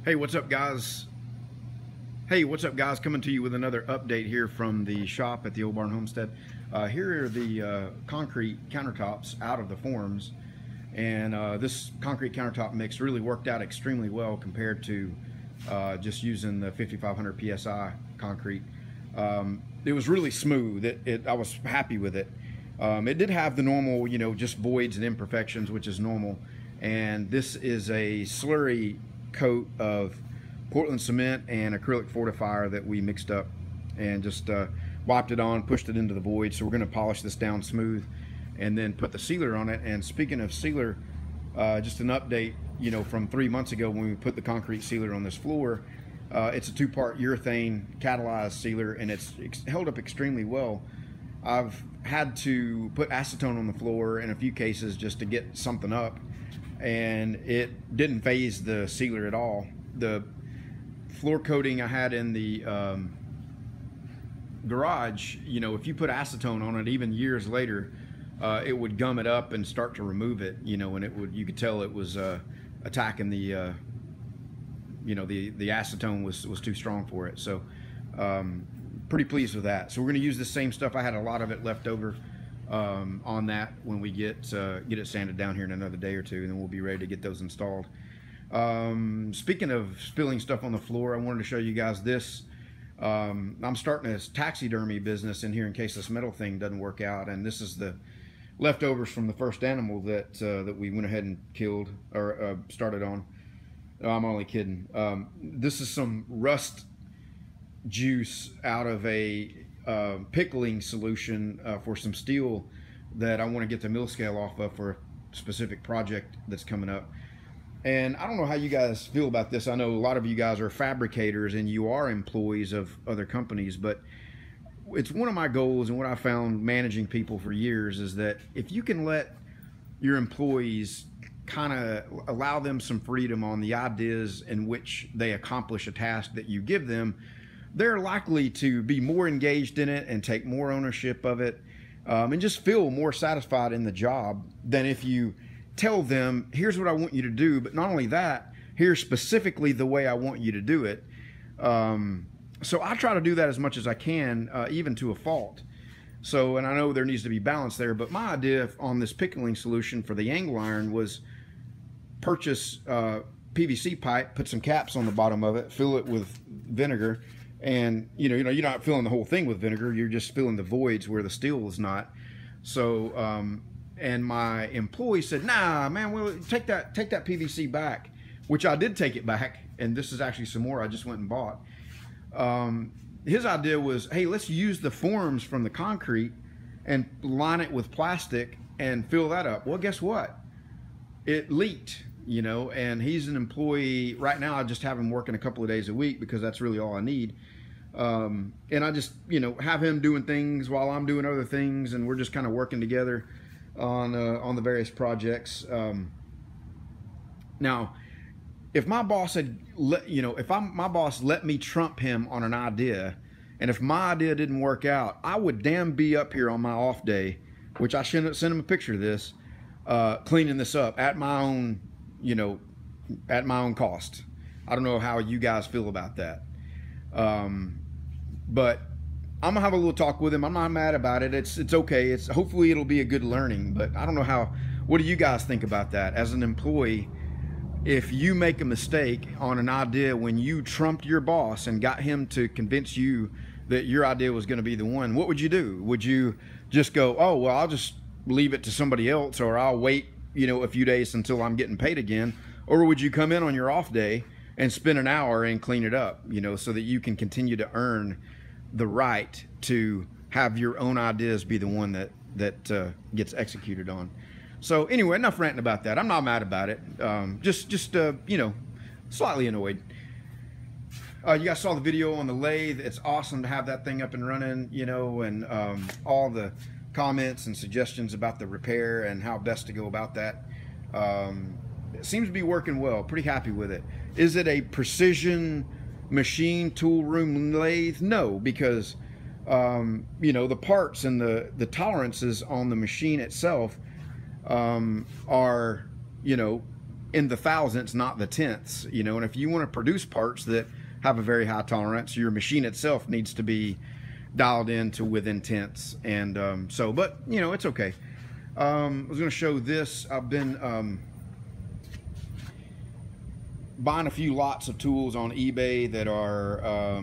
Hey, what's up, guys? Coming to you with another update here from the shop at the Old Barn Homestead. Here are the concrete countertops out of the forms, and this concrete countertop mix really worked out extremely well compared to just using the 5500 psi concrete. It was really smooth. I was happy with it. It did have the normal, just voids and imperfections, which is normal. And this is a slurry coat of Portland cement and acrylic fortifier that we mixed up and just wiped it on, pushed it into the void. So we're going to polish this down smooth and then put the sealer on it. And speaking of sealer, just an update, from 3 months ago when we put the concrete sealer on this floor. It's a two-part urethane catalyzed sealer, and it's held up extremely well. I've had to put acetone on the floor in a few cases just to get something up, and it didn't phase the sealer at all. The floor coating I had in the garage, if you put acetone on it, even years later, it would gum it up and start to remove it, and you could tell it was attacking the the acetone was too strong for it. So pretty pleased with that. So we're going to use the same stuff. I had a lot of it left over on that when we get it sanded down here in another day or two, and then we'll be ready to get those installed. Speaking of spilling stuff on the floor, I wanted to show you guys this. I'm starting a taxidermy business in here in case this metal thing doesn't work out, and this is the leftovers from the first animal that we went ahead and killed or started on. I'm only kidding. This is some rust juice out of a pickling solution for some steel that I want to get the mill scale off of for a specific project that's coming up. And I don't know how you guys feel about this. I know a lot of you guys are fabricators and you are employees of other companies, but it's one of my goals, and what I found managing people for years is that if you can let your employees kind of allow them some freedom on the ideas in which they accomplish a task that you give them, they're likely to be more engaged in it and take more ownership of it, and just feel more satisfied in the job than if you tell them, here's what I want you to do, but not only that, here's specifically the way I want you to do it. So I try to do that as much as I can, even to a fault. So, and I know there needs to be balance there, but my idea on this pickling solution for the angle iron was purchase PVC pipe, put some caps on the bottom of it, fill it with vinegar, and you're not filling the whole thing with vinegar, you're just filling the voids where the steel is not. So and my employee said, nah man, well, take that PVC back, which I did take it back, and this is actually some more I just went and bought. His idea was, hey, let's use the forms from the concrete and line it with plastic and fill that up. Well, guess what? It leaked, and he's an employee. Right now, I just have him working a couple of days a week because that's really all I need. And I just, have him doing things while I'm doing other things, and we're just kind of working together on the various projects. Now, if my boss had my boss let me trump him on an idea, and if my idea didn't work out, I would damn be up here on my off day, which I shouldn't send him a picture of this, cleaning this up at my own, at my own cost. I don't know how you guys feel about that. But I'm gonna have a little talk with him. I'm not mad about it. It's okay. Hopefully it'll be a good learning, but I don't know what do you guys think about that as an employee? If you make a mistake on an idea when you trumped your boss and got him to convince you that your idea was going to be the one, what would you do? Would you just go, oh, well, I'll just leave it to somebody else, or I'll wait, a few days until I'm getting paid again? Or would you come in on your off day and spend an hour and clean it up, so that you can continue to earn the right to have your own ideas be the one that gets executed on? So anyway, enough ranting about that. I'm not mad about it. Just slightly annoyed. You guys saw the video on the lathe. It's awesome to have that thing up and running, and all the comments and suggestions about the repair and how best to go about that. It seems to be working well. Pretty happy with it. Is it a precision machine tool room lathe? No, because the parts and the tolerances on the machine itself are in the thousandths, not the tenths, you know. And if you want to produce parts that have a very high tolerance, your machine itself needs to be dialed in to within tenths. And but you know, it's okay. I was going to show this. I've been buying a few lots of tools on eBay that are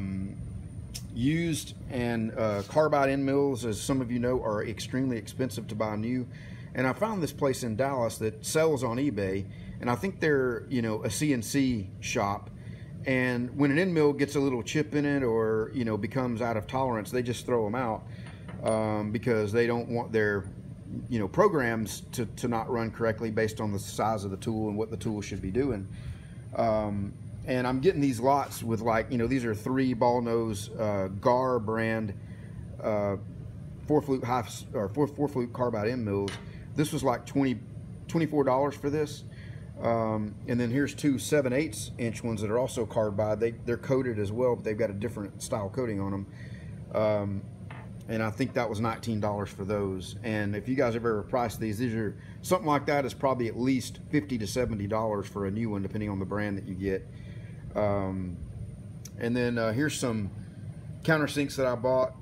used, and carbide end mills, as some of you know, are extremely expensive to buy new. And I found this place in Dallas that sells on eBay, and I think they're, you know, a CNC shop. And when an end mill gets a little chip in it, or, you know, becomes out of tolerance, they just throw them out because they don't want their, you know, programs to not run correctly based on the size of the tool and what the tool should be doing. And I'm getting these lots with, like, you know, these are 3 ball nose GAR brand 4-flute carbide end mills. This was like $24 for this. And then here's 2 7/8 inch ones that are also carbide. They're coated as well, but they've got a different style coating on them. And I think that was $19 for those. And if you guys have ever priced these are something like that is probably at least $50 to $70 for a new one, depending on the brand that you get. And then here's some countersinks that I bought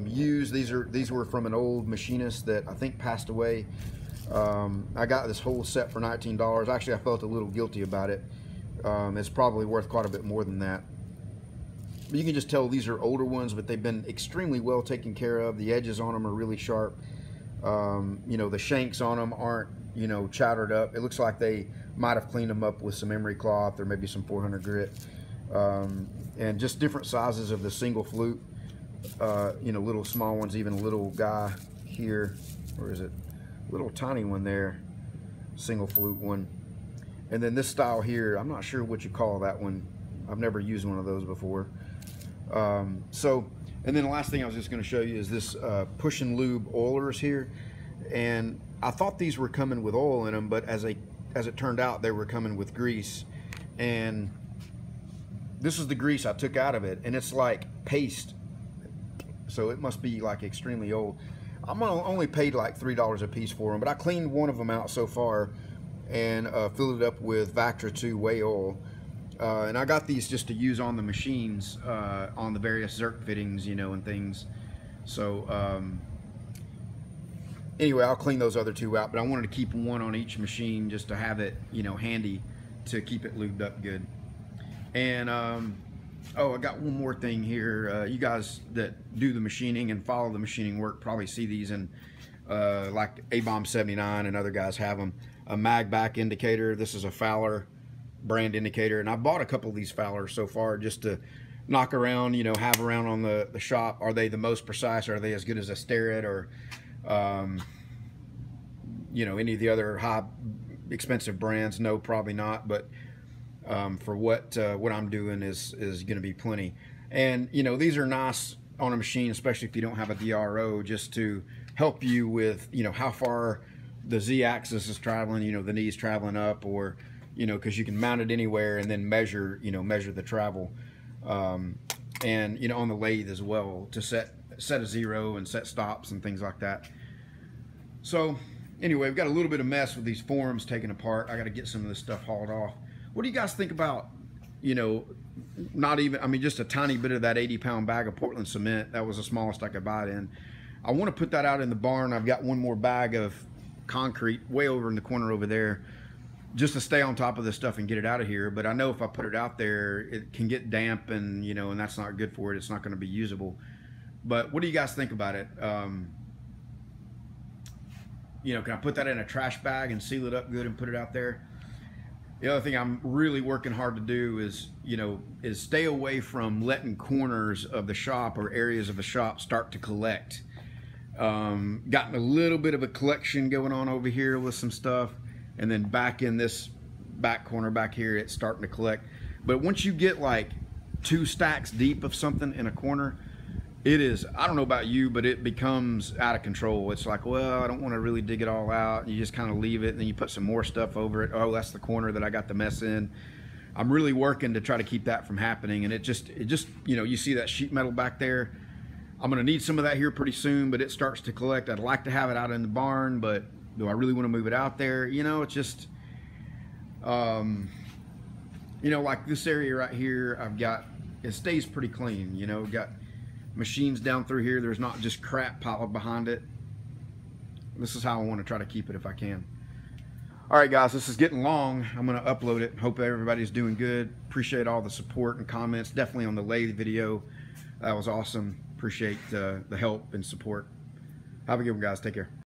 used. These were from an old machinist that I think passed away. I got this whole set for $19. Actually, I felt a little guilty about it. It's probably worth quite a bit more than that. But you can just tell these are older ones, but they've been extremely well taken care of. The edges on them are really sharp. You know, the shanks on them aren't, you know, chowdered up. It looks like they might have cleaned them up with some emery cloth or maybe some 400 grit. And just different sizes of the single flute. You know, little small ones, even a little guy here. Where is it? Little tiny one there, single flute one. And then this style here, I'm not sure what you call that one. I've never used one of those before. And then the last thing I was just going to show you is this push and lube oilers here. And I thought these were coming with oil in them, but as it turned out, they were coming with grease. And this is the grease I took out of it, and it's like paste, so it must be like extremely old. I'm only paid like $3 a piece for them, but I cleaned one of them out so far and filled it up with Vactra 2 whey oil. And I got these just to use on the machines, on the various Zerk fittings, you know, and things. So anyway, I'll clean those other 2 out, but I wanted to keep one on each machine just to have it, you know, handy to keep it lubed up good. And oh, I got one more thing here. You guys that do the machining and follow the machining work probably see these in like A-Bomb 79 and other guys have them. A mag back indicator. This is a Fowler brand indicator, and I bought a couple of these Fowlers so far just to knock around, you know, have around on the shop. Are they the most precise? Are they as good as a Starrett or you know, any of the other high expensive brands? No, probably not, but for what I'm doing is going to be plenty. And you know, these are nice on a machine, especially if you don't have a DRO, just to help you with, you know, how far the Z-axis is traveling, you know, the knee's traveling up, or, you know, because you can mount it anywhere and then measure, you know, measure the travel. And you know, on the lathe as well, to set a zero and set stops and things like that. So anyway, we've got a little bit of mess with these forms taken apart. I got to get some of this stuff hauled off. What do you guys think about, you know, not even, I mean, just a tiny bit of that 80-pound bag of Portland cement? That was the smallest I could buy it in. I want to put that out in the barn. I've got one more bag of concrete way over in the corner over there, just to stay on top of this stuff and get it out of here. But I know if I put it out there, it can get damp, and, you know, and that's not good for it. It's not going to be usable. But what do you guys think about it? You know, can I put that in a trash bag and seal it up good and put it out there? The other thing I'm really working hard to do is, you know, is stay away from letting corners of the shop or areas of the shop start to collect. Gotten a little bit of a collection going on over here with some stuff, and then back in this back corner back here, it's starting to collect. But once you get like 2 stacks deep of something in a corner, it is, I don't know about you, but it becomes out of control. It's like, well, I don't want to really dig it all out. And you just kind of leave it, and then you put some more stuff over it. Oh, that's the corner that I got the mess in. I'm really working to try to keep that from happening. And it just, you know, you see that sheet metal back there. I'm going to need some of that here pretty soon, but it starts to collect. I'd like to have it out in the barn, but do I really want to move it out there? You know, it's just, You know, like this area right here, it stays pretty clean. You know, got machines down through here. There's not just crap piled behind it. This is how I want to try to keep it if I can. All right, guys, this is getting long. I'm going to upload it. Hope everybody's doing good. Appreciate all the support and comments. Definitely on the lathe video. That was awesome. Appreciate the help and support. Have a good one, guys. Take care.